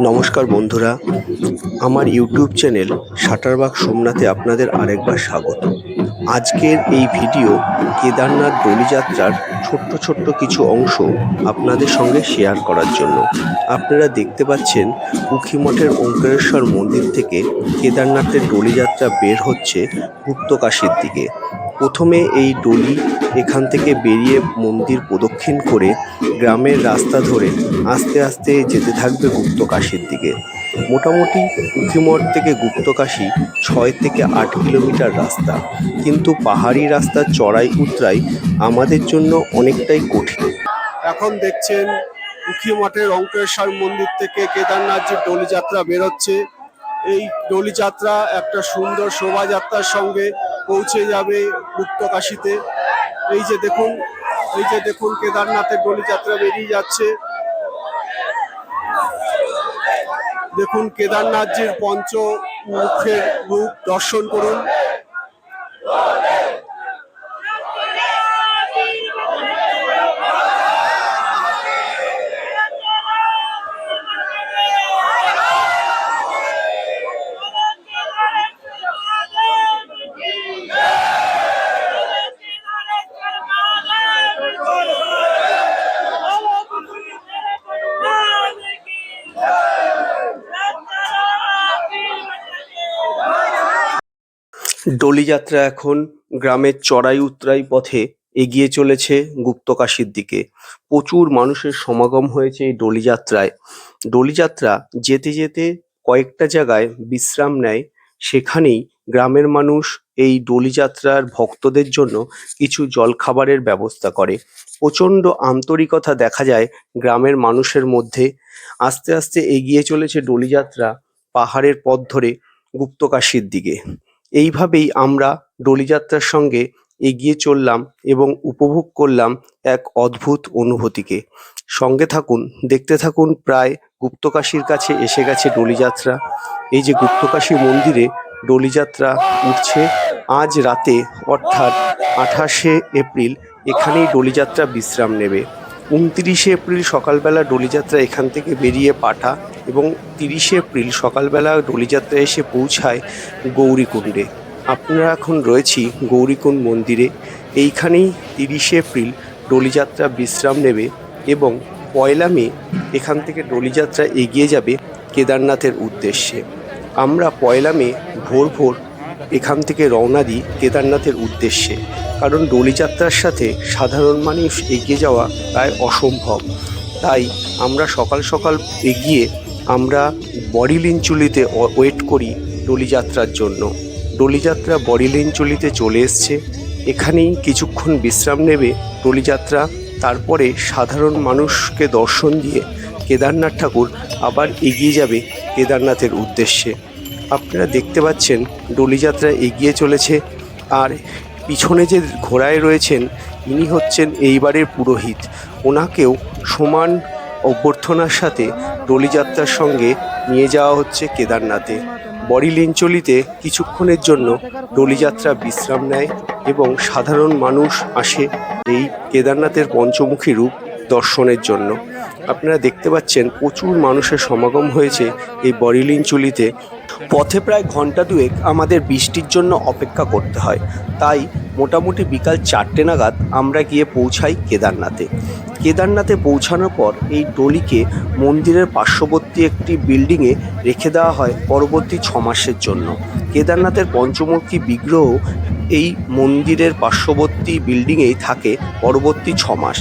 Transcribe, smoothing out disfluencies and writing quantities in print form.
নমস্কার বন্ধুরা, আমার ইউটিউব চ্যানেল শাটারবাগ সোমনাথে আপনাদের আরেকবার স্বাগত। আজকের এই ভিডিও কেদারনাথ দোলযাত্রার ছোট্ট ছোট্ট কিছু অংশ আপনাদের সঙ্গে শেয়ার করার জন্য। আপনারা দেখতে পাচ্ছেন উখিমঠের ওঙ্কারেশ্বর মন্দির থেকে কেদারনাথের দোলযাত্রা বের হচ্ছে গুপ্তকাশীর দিকে। প্রথমে এই ডলি এখান থেকে বেরিয়ে মন্দির প্রদক্ষিণ করে গ্রামের রাস্তা ধরে আস্তে আস্তে যেতে থাকবে গুপ্তকাশীর দিকে। মোটামুটি উখিমঠ থেকে গুপ্তকাশী 6 থেকে 8 কিলোমিটার রাস্তা, কিন্তু পাহাড়ি রাস্তার চড়াই উতরাই আমাদের জন্য অনেকটাই কঠিন। এখন দেখছেন উখিমঠের ওঙ্কারেশ্বর মন্দির থেকে কেদারনাথ যে দোলযাত্রা বেরোচ্ছে, এই দোলযাত্রা একটা সুন্দর শোভাযাত্রার সঙ্গে পৌঁছে যাবে গুপ্তকাশীতে। এই যে দেখুন কেদারনাথের দোলযাত্রা বেরিয়ে যাচ্ছে। দেখুন কেদারনাথজির পঞ্চমুখের রূপ দর্শন করুন। দোলযাত্রা এখন গ্রামের চড়াই উতরাই পথে এগিয়ে চলেছে গুপ্তকাশীর দিকে। প্রচুর মানুষের সমাগম হয়েছে এই দোলযাত্রায়। দোলযাত্রা যেতে যেতে কয়েকটা জায়গায় বিশ্রাম নেয়, সেখানেই গ্রামের মানুষ এই দোলযাত্রার ভক্তদের জন্য কিছু জলখাবারের ব্যবস্থা করে। প্রচণ্ড আন্তরিকতা দেখা যায় গ্রামের মানুষের মধ্যে। আস্তে আস্তে এগিয়ে চলেছে দোলযাত্রা পাহাড়ের পথ ধরে গুপ্তকাশীর দিকে। এইভাবেই আমরা দোলযাত্রার সঙ্গে এগিয়ে চললাম এবং উপভোগ করলাম এক অদ্ভুত অনুভূতিকে। সঙ্গে থাকুন, দেখতে থাকুন। প্রায় গুপ্তকাশীর কাছে এসে গেছে দোলযাত্রা। এই যে গুপ্তকাশী মন্দিরে দোলযাত্রা উঠছে আজ রাতে, অর্থাৎ 28শে এপ্রিল এখানেই দোলযাত্রা বিশ্রাম নেবে। 29শে এপ্রিল সকালবেলা দোলযাত্রা এখান থেকে বেরিয়ে পাটা এবং 30শে এপ্রিল সকালবেলা দোলযাত্রা এসে পৌঁছায় গৌরীকুণ্ডে। আপনারা এখন রয়েছি গৌরীকুণ্ড মন্দিরে। এইখানেই 30শে এপ্রিল দোলযাত্রা বিশ্রাম নেবে এবং 1লা মে এখান থেকে দোলযাত্রা এগিয়ে যাবে কেদারনাথের উদ্দেশ্যে। আমরা 1লা মে ভোর ভোর এখান থেকে রওনা দিই কেদারনাথের উদ্দেশ্যে, কারণ দোলযাত্রার সাথে সাধারণ মানুষ এগিয়ে যাওয়া প্রায় অসম্ভব। তাই আমরা সকাল সকাল এগিয়ে আমরা বড়িলিঞ্চুলিতে ওয়েট করি দোলযাত্রার জন্য। দোলযাত্রা বড়িলিঞ্চুলিতে চলে এসছে, এখানেই কিছুক্ষণ বিশ্রাম নেবে দোলযাত্রা। তারপরে সাধারণ মানুষকে দর্শন দিয়ে কেদারনাথ ঠাকুর আবার এগিয়ে যাবে কেদারনাথের উদ্দেশ্যে। আপনারা দেখতে পাচ্ছেন দোলযাত্রা এগিয়ে চলেছে, আর পিছনে যে ঘোড়ায় রয়েছেন ইনি হচ্ছেন এইবারের পুরোহিত। ওনাকেও সমান অভ্যর্থনার সাথে দোলযাত্রার সঙ্গে নিয়ে যাওয়া হচ্ছে কেদারনাথে। বড়িলিঞ্চলিতে কিছুক্ষণের জন্য দোলযাত্রা বিশ্রাম নেয় এবং সাধারণ মানুষ আসে এই কেদারনাথের পঞ্চমুখী রূপ দর্শনের জন্য। আপনারা দেখতে পাচ্ছেন প্রচুর মানুষের সমাগম হয়েছে এই বড়িলিঞ্চলিতে। পথে প্রায় ঘন্টা দুয়েক আমাদের বৃষ্টির জন্য অপেক্ষা করতে হয়, তাই মোটামুটি বিকাল 4টে নাগাদ আমরা গিয়ে পৌঁছাই কেদারনাথে। কেদারনাথে পৌঁছানোর পর এই ডলিকে মন্দিরের পার্শ্ববর্তী একটি বিল্ডিংয়ে রেখে দেওয়া হয় পরবর্তী 6 মাসের জন্য। কেদারনাথের পঞ্চমুখী বিগ্রহ এই মন্দিরের পার্শ্ববর্তী বিল্ডিংয়েই থাকে পরবর্তী 6 মাস।